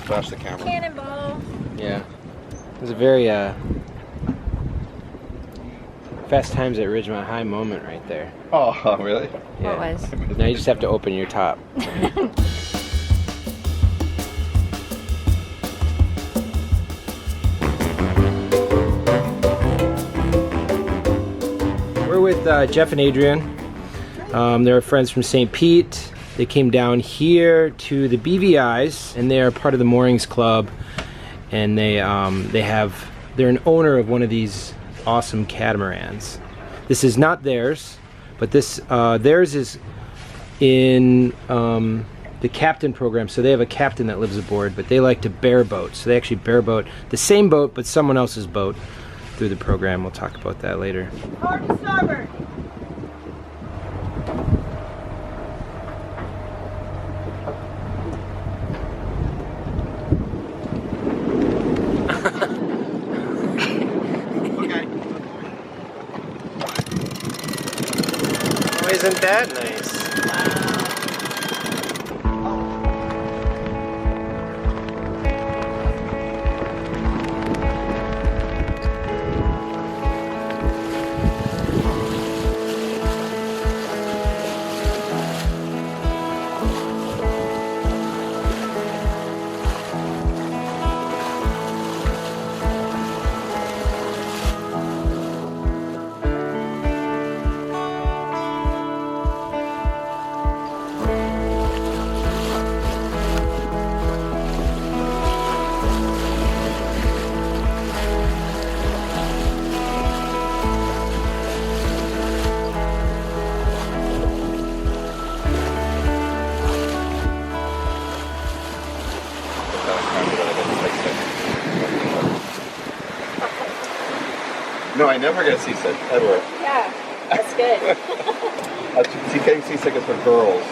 Flash the camera. Cannonball. Yeah. It was a very Fast Times at Ridgemont High moment right there. Oh, really? Yeah. What was? Now you just have to open your top. We're with Jeff and Adrienne. They're friends from St. Pete. They came down here to the BVI's, and they are part of the Moorings Club. And they're an owner of one of these awesome catamarans. This is not theirs, but theirs is in the captain program. So they have a captain that lives aboard, but they like to bareboat. So they actually bareboat the same boat, but someone else's boat through the program. We'll talk about that later. Hard to starboard. Isn't that nice? No, I never get seasick, ever. Yeah, that's good. Getting seasick is for girls.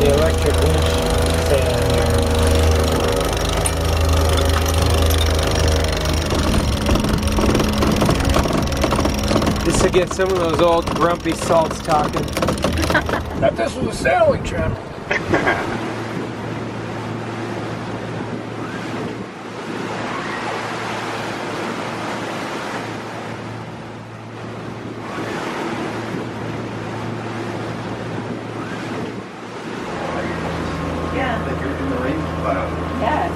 The electric winch fan here. Just to get some of those old grumpy salts talking. That this was a sailing trip. Yeah. Like you're in the rain cloud. Yeah.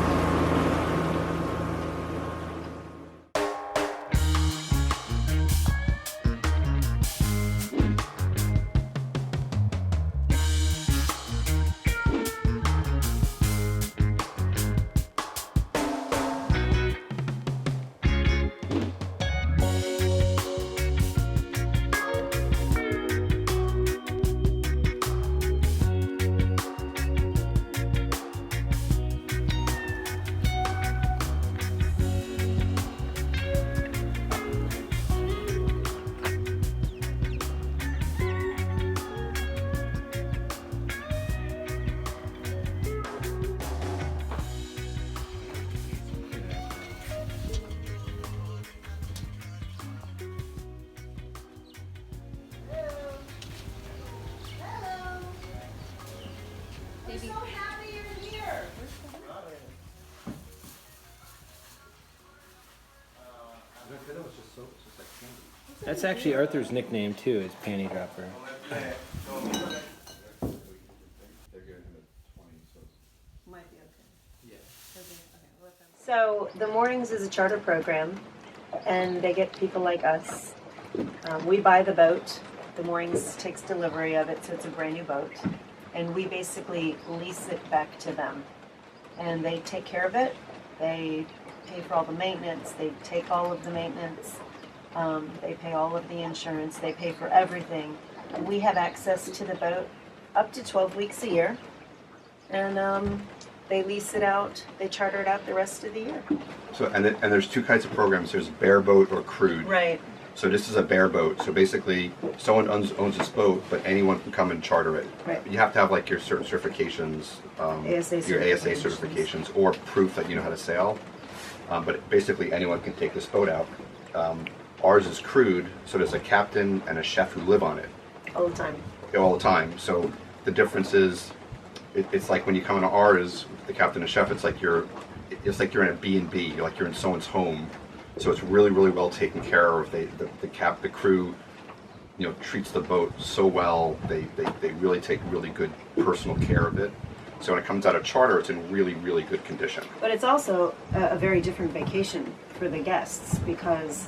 That's actually Arthur's nickname too, is Panty Dropper. So the Moorings is a charter program, and they get people like us. We buy the boat. The Moorings takes delivery of it, so it's a brand new boat, and we basically lease it back to them. And they take care of it. They pay for all the maintenance. They take all of the maintenance. They pay all of the insurance. They pay for everything. We have access to the boat up to 12 weeks a year. And they lease it out, they charter it out the rest of the year. So and there's two kinds of programs. There's bareboat or crude. Right. So this is a bareboat. So basically, someone owns this boat, but anyone can come and charter it. Right. You have to have like your certain certifications, your ASA certifications, or proof that you know how to sail. But basically, anyone can take this boat out. Ours is crude, so there's a captain and a chef who live on it All the time. all the time. So the difference is, it's like when you come into ours, the captain and chef, it's like you're in a B&B, like you're in someone's home. So it's really, really well taken care of. The crew, you know, treats the boat so well. They really take really good personal care of it. So when it comes out of charter, it's in really, really good condition. But it's also a very different vacation for the guests because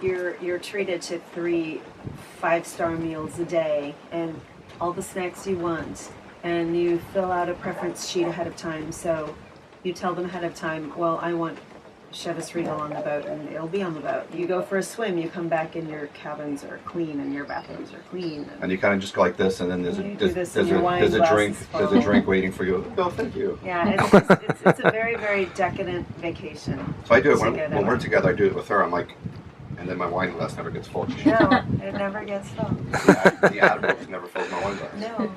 you're treated to 3 5-star meals a day and all the snacks you want. And you fill out a preference sheet ahead of time. So you tell them ahead of time, well, I want Chivas Regal on the boat, and it'll be on the boat. You go for a swim, you come back and your cabins are clean and your bathrooms are clean. And you kind of just go like this, and then there's a drink waiting for you. Oh, thank you. Yeah, it's a very, very decadent vacation. So I do it when we're together. I do it with her. I'm like, and then my wine glass never gets full. No, it never gets full. The Admiral never fills my wine glass. No.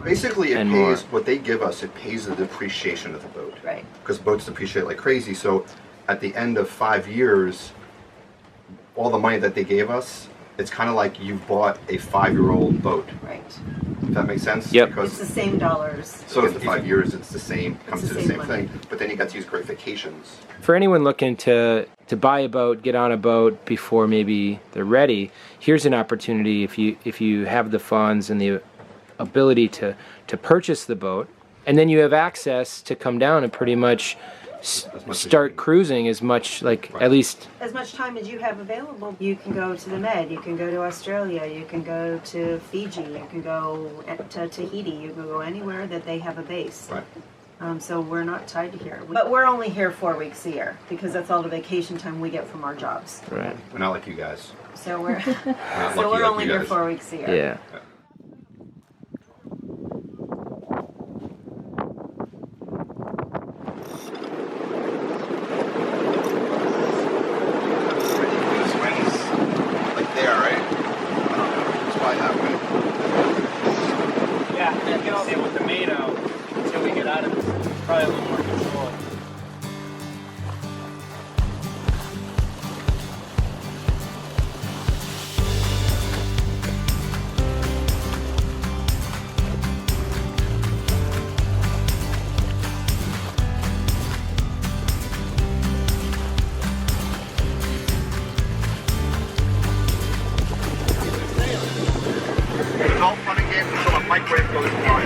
Basically, it pays what they give us. It pays the depreciation of the boat. Right. Because boats depreciate like crazy. So at the end of 5 years, all the money that they gave us, it's kind of like you bought a 5-year-old boat. Right. If that makes sense? Yep. Because It's the same dollars. so in the 5 years, it's the same, comes the to the same same money. thing. But then you got to use great vacations. For anyone looking to buy a boat, get on a boat before maybe they're ready, here's an opportunity if you have the funds and the ability to purchase the boat, and then you have access to come down and pretty much start cruising as much, like at least As much time as you have available, you can go to the Med, you can go to Australia, you can go to Fiji, you can go to Tahiti, you can go anywhere that they have a base. Right. So we're not tied to here. But we're only here 4 weeks a year because that's all the vacation time we get from our jobs. right. We're not like you guys. So we're Not so lucky we're like only you here guys. 4 weeks a year. Yeah. This wind's like there, right? I don't know. It's probably that way. Yeah, and get all the with the main out until we get out of it. It's probably a little more control. It's all fun and games until a microwave goes wrong.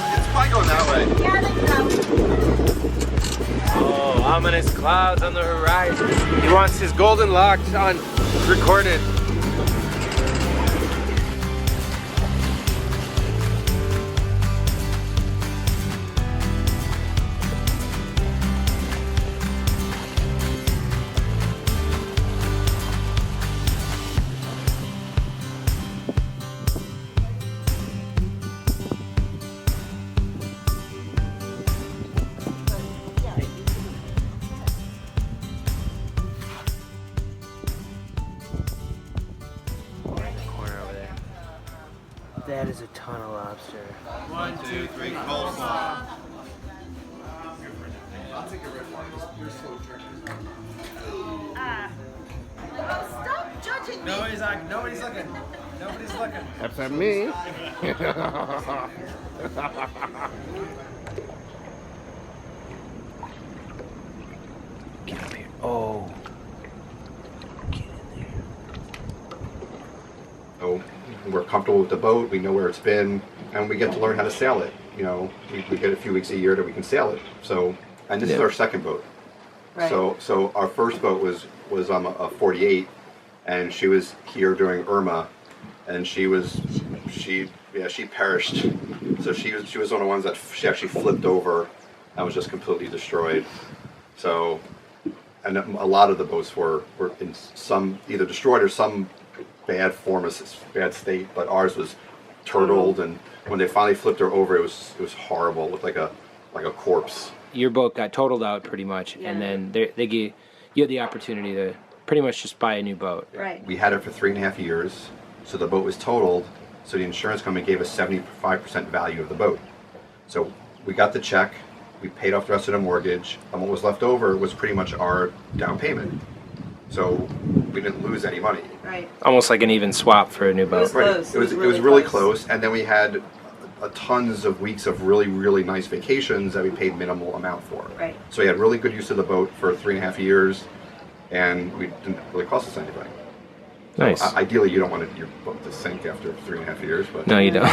It's probably going that way. Yeah, they Oh, ominous clouds on the horizon. He wants his golden locks on recorded. That is a ton of lobster. 1, 2, 3, coleslaw. Stop judging me. Nobody's looking. Nobody's looking. Except me. Get up here. Oh. Get in there. So we're comfortable with the boat, we know where it's been, and we get to learn how to sail it. You know, we get a few weeks a year that we can sail it. So, and this is Yeah. our second boat. Right. So our first boat was a 48, and she was here during Irma, and she perished. So she was one of the ones that she actually flipped over and was just completely destroyed. So, and a lot of the boats were in some either destroyed or some bad form of bad state, but ours was turtled, and when they finally flipped her over, it was horrible. It looked like a corpse. Your boat got totaled out pretty much, and then you had the opportunity to pretty much just buy a new boat. Right. We had it for 3.5 years, so the boat was totaled, so the insurance company gave us 75% value of the boat. So we got the check, we paid off the rest of the mortgage, and what was left over was pretty much our down payment. So we didn't lose any money. Right. Almost like an even swap for a new boat. was close. It was really close, and then we had tons of weeks of really, really nice vacations that we paid minimal amount for. Right. So we had really good use of the boat for 3.5 years, and we didn't really cost us anything. Nice. So, ideally, you don't want your boat to sink after 3.5 years, but No, you don't.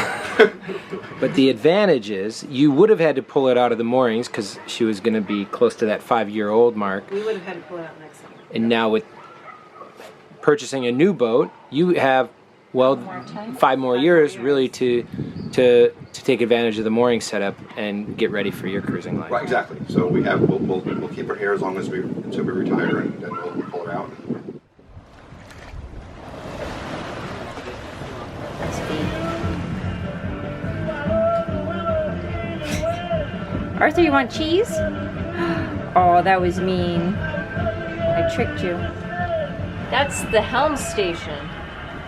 But the advantage is you would have had to pull it out of the moorings because she was going to be close to that 5-year-old mark. We would have had to pull it out next summer. And now with purchasing a new boat, you have, well, 5 more years really to take advantage of the mooring setup and get ready for your cruising life. right, exactly. So we'll keep her here as long as until we retire, and then we'll pull her out. Arthur, you want cheese? Oh, that was mean. I tricked you. That's the helm station.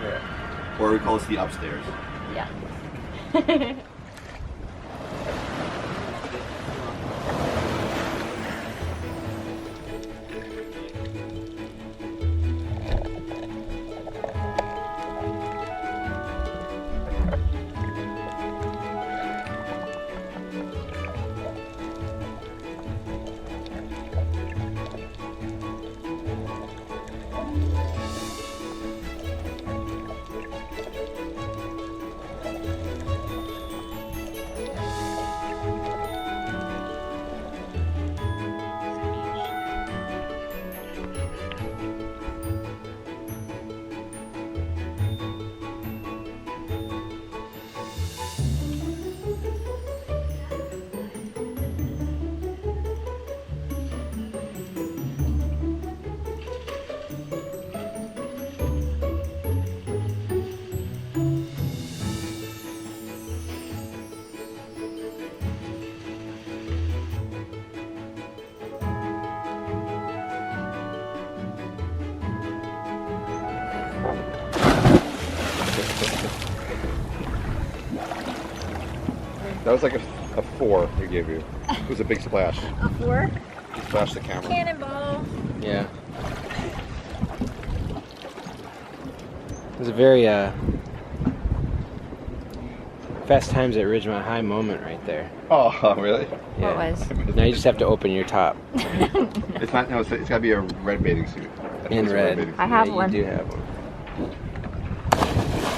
Yeah. Or we call this the upstairs. Yeah. That was like a 4 we gave you. It was a big splash. A 4? You splashed the camera. Cannonball. Yeah. It was a very Fast Times at Ridgemont High moment right there. Oh, really? Yeah. What was? Now you just have to open your top. It's not. No, it's got to be a red bathing suit. I think In it's a red. bathing suit. I have Yeah, one. You do have one.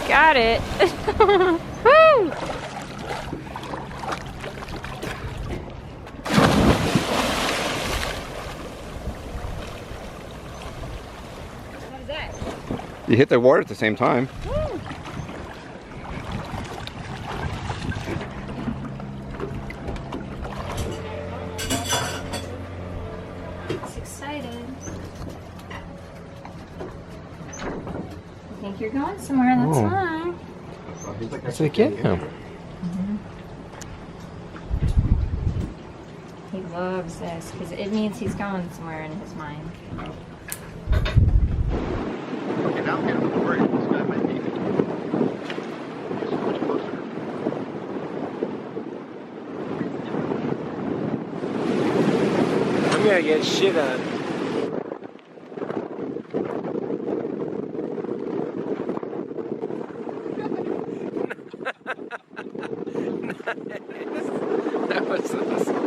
Got it. Woo! What is that? You hit the water at the same time. Woo! It's excited. I think you're going somewhere, that's Oh. fine. That's a kid now. He loves this because it means he's going somewhere in his mind. Okay, now I'm getting worried. This guy might be so much closer. I'm gonna get shit on. That was awesome.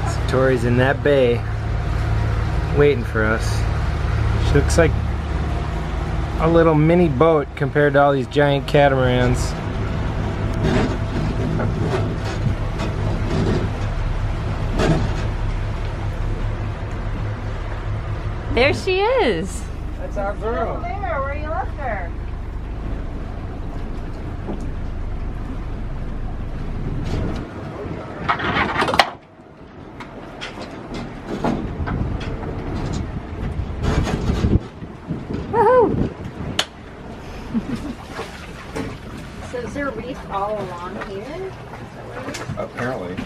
Satori's in that bay, waiting for us. She looks like a little mini boat compared to all these giant catamarans. There she is. That's our girl. There, where you left her. Woohoo! So is there a reef all along here? Apparently.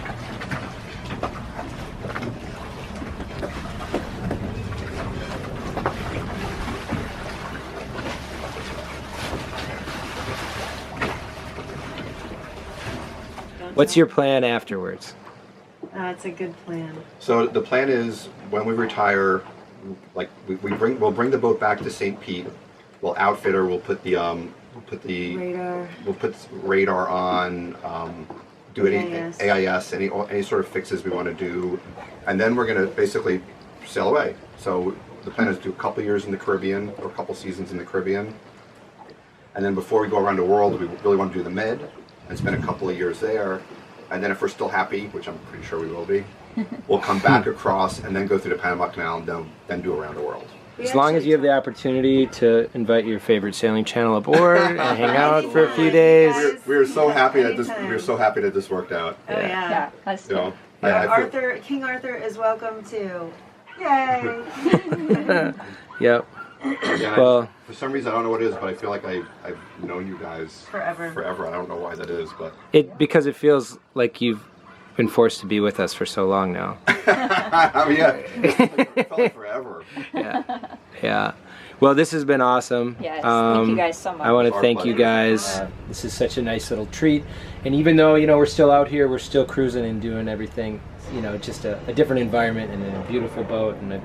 What's your plan afterwards? It's a good plan. So the plan is when we retire, like we'll bring the boat back to St. Pete. We'll outfit her. We'll put the Radar. We'll put radar on. Do any AIS. AIS, any sort of fixes we want to do, and then we're gonna basically sail away. So the plan is to do a couple years in the Caribbean or a couple seasons in the Caribbean, and then before we go around the world, we really want to do the Med and spend a couple of years there. And then if we're still happy, which I'm pretty sure we will be, we'll come back across and then go through the Panama Canal and then do around the world. As long as you have the opportunity to invite your favorite sailing channel aboard and hang out for a few days. We are so happy that Anytime. this worked out. Oh yeah. Yeah, us You know, too. I feel- King Arthur is welcome too. Yay! Yep. yeah, Well, for some reason I don't know what it is, but I feel like I've known you guys Forever. I don't know why that is, but because it feels like you've been forced to be with us for so long now. I mean, yeah, it felt like forever. Yeah. Well, this has been awesome. Yes, thank you guys so much. I want to Our thank you pleasure. guys. This is such a nice little treat. And even though, we're still out here, we're still cruising and doing everything, just a different environment and a beautiful boat. And,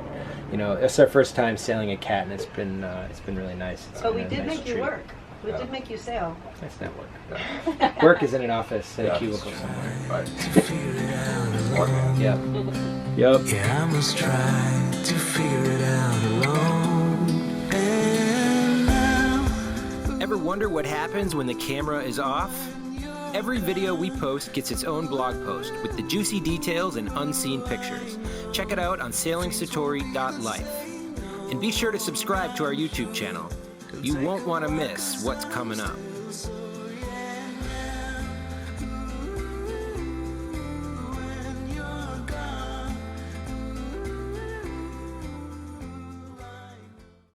it's our first time sailing a cat, and it's been really nice. It's But been we a did nice make you treat. work. We did make you sail. That's not work. Work is in an office at a cubicle somewhere. Right. Yep. Yep. Yeah, I must try to figure it out alone. And now Ever wonder what happens when the camera is off? Every video we post gets its own blog post with the juicy details and unseen pictures. Check it out on sailingsatori.life. And be sure to subscribe to our YouTube channel. You won't want to miss what's coming up.